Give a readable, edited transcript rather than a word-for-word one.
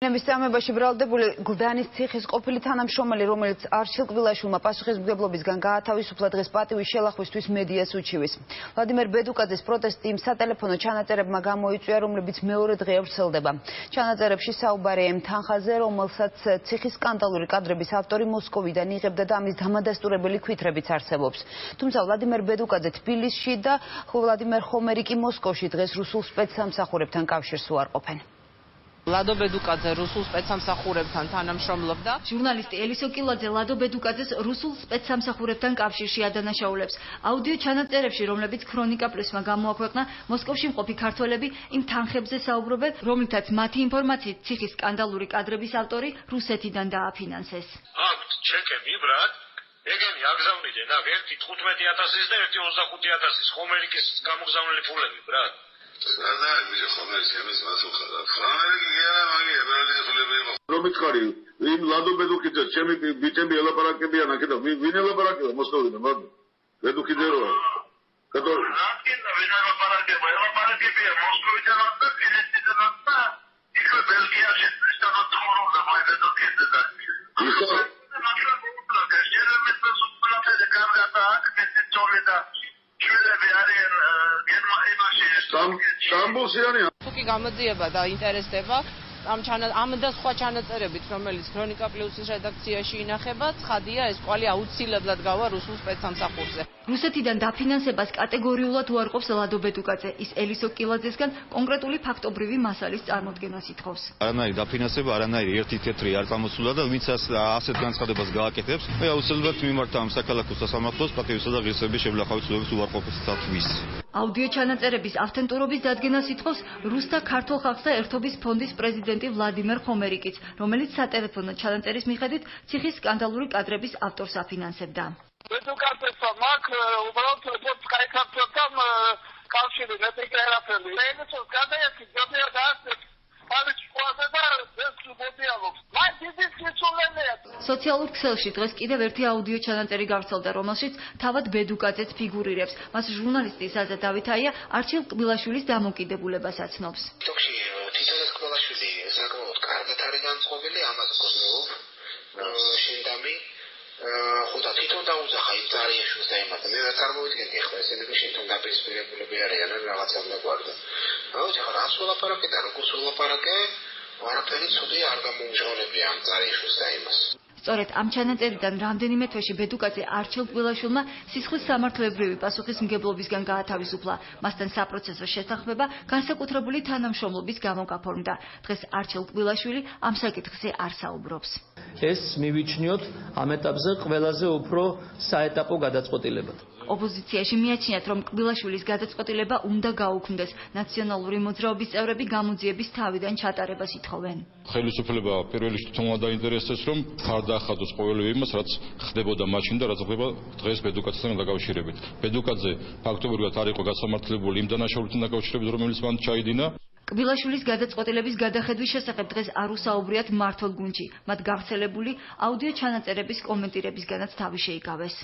მისამებაში ბრალდებული გლდანის ციხის ყოფილი თანამშრომელი, რომელიც არჩილ კბილაშვილმა პასუხისმგებლობისგან გაათავისუფლა, დღეს პატივის შელახვისთვის მედიას უჩივის. ვლადიმერ ბედუკაძეს პროტესტი იმ სატელეფონო ჩანაწერებმა გამოიწვია, რომლებიც მეორე დღე ვრცელდება. ჩანაწერებში საუბარია იმ თანხაზე, რომელსაც ციხის სკანდალური კადრების ავტორი მოსკოვიდან იღებდა და ამის დამადასტურებელი ქვითრებიც არსებობს. თუმცა ვლადიმერ ბედუკაძე თბილისში და ვლადიმერ ხომერიკი მოსკოვში დღეს რუსულ სპეცსამსახურებთან კავშირს უარყოფენ. ლადო ბედუკაძე რუსულ სპეცსამსახურებთან თანამშრომლობდა. ჟურნალისტი ელისო კილაძე ლადო ბედუკაძეს რუსულ სპეცსამსახურებთან კავშირში ადანაშაულებს. აუდიო ჩანაწერებში, რომლებიც ქრონიკა პლუსმა გამოაქვეყნა, მოსკოვში მყოფი ქართველები იმ თანხებზე საუბრობენ, რომლითაც მათი ინფორმაციით ციხის სკანდალური კადრების ავტორი რუსეთიდან დააფინანსეს. აქვთ ჩეკები, ბრატ. ეგენი აგზავნიდნენ, აქ ერთი 15,000-ის და ერთი 25,000-ის ხომერიკის გამოგზავნილი ფულები, ბრატ. რომ მითხარი იმ ლადო ბედუკიძეს ჩემი ბიჭები ელაპარაკებიან აქ და ვინ ელაპარაკება მოსკოვიდან მაგ ბედუკიძე როა რატკენა ვინ ელაპარაკებია მოსკოვიდან და ფინეთიდან და იქ ბელგიაში სტანო თორონდა მაი ბედუკიძე და ისო თუკი გამოძიება და ინტერესდება ამ და სხვა ჩანაწერებით, რომელიც ქრონიკა პლუსის რედაქციაში ინახება, ცხადია ეს კვალი აუცილებლად გავა რუსულ სპეცსამსახურზე. რუსეთიდან დაფინანსებას კატეგორიულად უარყოფს ლადო ბედუკაძე. ის ელისო კილაძესგან კონკრეტული ფაქტობრივი მასალის წარმოდგენას ითხოვს. არანაირი დაფინანსება, არანაირი ერთი თეთრი არ წამოსულა და ვინც ასეთ განცხადებას გააკეთებს, მე აუცილებლად მიმართა ამ საქალაქო სასამართლოს პატივისა და ღირსების შევლახავი ცნობის უარყოფისათვის. აუდიო ჩანაწერების ავთენტურობის დადგენას ითხოვს რუსთა ქართულ ხალხთა ერთობის ფონდის პრეზიდენტი ვლადიმერ ხომერიკიც, რომელიც სატელეფონო ჩანაწერის მიხედვით ციხის სკანდალური კადრების ავტორს აფინანსებდა. ბედუკაძესა მაგ უბრალოდ კაიქართთან კავშირი მეტიკერაფელი. ეს გადაიჭი ჯობია დაასწრებს პალეჩ ყوازه და ეს მოდიალობს. მაგ ის კიცულენია. სოციალურ ქსელში დღეს კიდევ ერთი აუდიო ჩანაწერი გავრცელდა, რომელშიც თავად ბედუკაძეც ფიგურირებს. მას ჟურნალისტი ზაზა დავითაია არჩილ კბილაშვილის დამოკიდებულებას აცნობს. თითქოს კბილაშვილი საკმაოდ კარგად არის განწყობილი, ამას გზნობ. შენდამი ხუთა თვითონ დაუძახა იმ ზარიაშვილს და იმათ. მე რა წარმოვიდგენდი ახლა ესენები შენთან დაპირისპირებულები არიან რაღაცა უნდა გვარდა. აუჩი ხარ რას ვლაპარაკე და როგორ ვლაპარაკე? არაფერი ცუდი არ გამოუჟღორებია ამ ზარიაშვილს და იმას. სწორედ ამ ჩანაწერიდან რამდენიმე თვეში ბედუკაძე არჩილ კბილაშვილმა სისხლის სამართლებრივი პასუხისმგებლობისგან გაათავისუფლა. მასთან საპროცესო შეთანხმება განსაკუთრებული თანამშრომლობის გამო გაფორმდა. დღეს არჩილ კბილაშვილი ამ საკითხზე არ საუბრობს. ეს მივიჩნიოთ ამ ეტაპზე ყველაზე უფრო საეტაპო გადაწყვეტილებად. ოპოზიციაში მიაჩნიათ, რომ კბილაშვილის გადაწყვეტილება უნდა გაუქმდეს. ნაციონალური მოძრაობის წევრები გამოძიების თავიდან ჩატარებას ითხოვენ. ხელისუფლება პირველ რიგში თვითონ დაინტერესდეს, რომ ხარ დაახადოს ყოველივე იმას, რაც ხდებოდა მაშინ და რაც ხდება დღეს ბედუკაძესთან დაკავშირებით. ბედუკაძე ფაქტობრივად არ იყო გასამართლებული იმ დანაშაულებთან დაკავშირებით, რომელიც მან ჩაიდინა. კბილაშვილის გადაწყვეტილების გადახედვის შესახებ დღეს არ უსაუბრიათ მართლ გუნდში. მათ გავრცელებული აუდიო ჩანაწერების კომენტირებისგანაც თავი შეიკავეს.